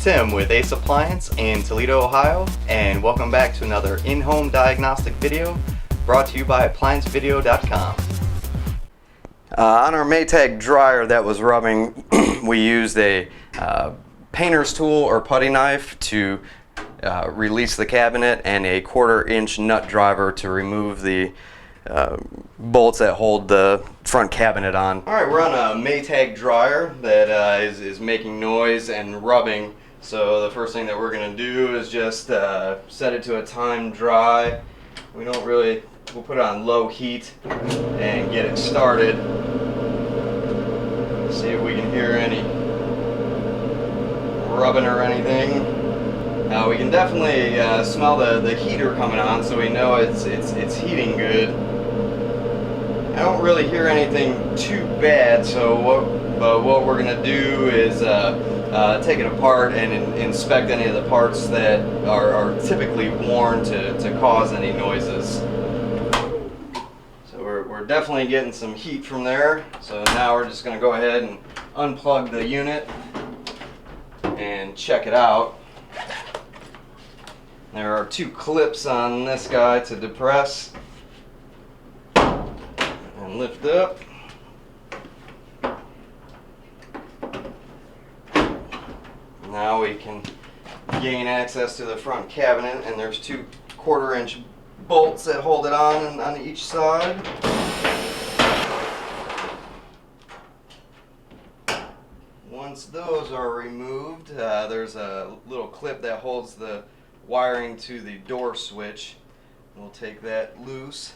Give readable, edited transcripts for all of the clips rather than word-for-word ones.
Tim with Ace Appliance in Toledo, Ohio, and welcome back to another in-home diagnostic video brought to you by ApplianceVideo.com. On our Maytag dryer that was rubbing, we used a painter's tool or putty knife to release the cabinet and a 1/4 inch nut driver to remove the bolts that hold the front cabinet on. Alright, we're on a Maytag dryer that is making noise and rubbing. So the first thing that we're going to do is just set it to a time dry. We'll put it on low heat and get it started. See if we can hear any rubbing or anything. We can definitely smell the heater coming on, so we know it's heating good. I don't really hear anything too bad, so what we're going to do is take it apart and inspect any of the parts that are typically worn to cause any noises. So we're definitely getting some heat from there. So now we're just going to go ahead and unplug the unit and check it out. There are 2 clips on this guy to depress and lift up. Now we can gain access to the front cabinet, and there's 2 1/4 inch bolts that hold it on each side. Once those are removed, there's a little clip that holds the wiring to the door switch. We'll take that loose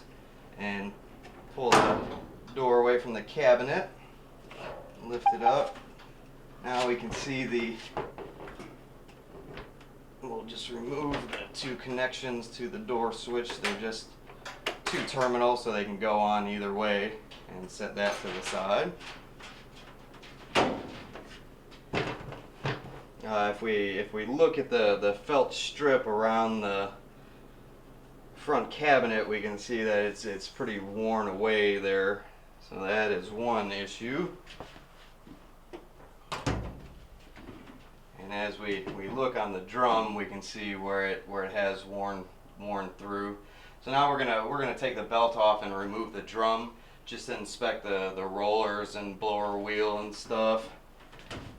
and pull the door away from the cabinet, lift it up. Now we can see we'll just remove the 2 connections to the door switch. They're just 2 terminals, so they can go on either way, and set that to the side. If we look at the felt strip around the front cabinet, we can see that it's pretty worn away there. So that is one issue. And as we look on the drum, we can see where it has worn through. So now we're gonna take the belt off and remove the drum, just to inspect the rollers and blower wheel and stuff.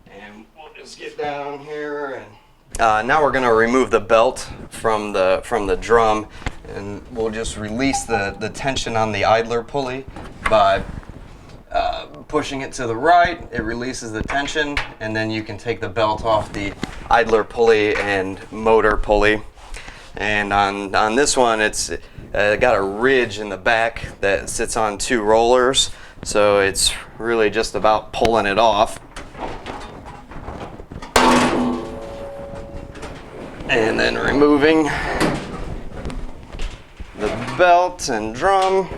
And we'll just get down here, and now we're going to remove the belt from the drum, and we'll just release the tension on the idler pulley by pushing it to the right. It releases the tension, and then you can take the belt off the idler pulley and motor pulley. And on this one, it's got a ridge in the back that sits on 2 rollers, so it's really just about pulling it off. And then removing the belt and drum.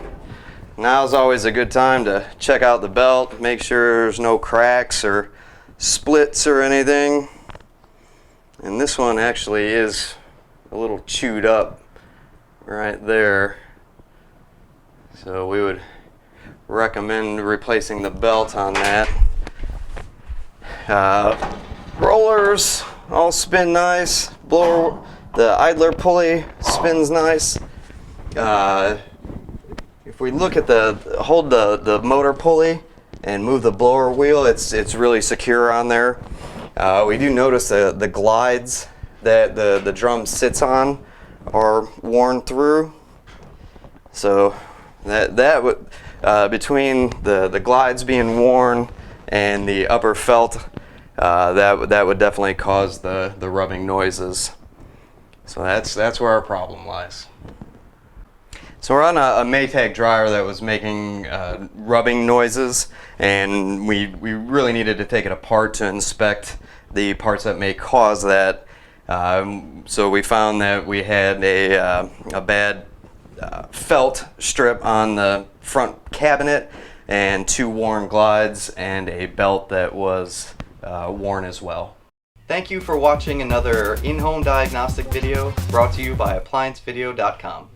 Now's always a good time to check out the belt, make sure there's no cracks or splits or anything. And this one actually is a little chewed up right there. So we would recommend replacing the belt on that. Rollers all spin nice. The idler pulley spins nice. If we look at hold the motor pulley and move the blower wheel, it's really secure on there. We do notice the glides that the drum sits on are worn through. So that would between the glides being worn and the upper felt, that would definitely cause the rubbing noises. So that's where our problem lies. So we're on a Maytag dryer that was making rubbing noises, and we really needed to take it apart to inspect the parts that may cause that. So we found that we had a bad felt strip on the front cabinet, and 2 worn glides, and a belt that was worn as well. Thank you for watching another in-home diagnostic video brought to you by ApplianceVideo.com.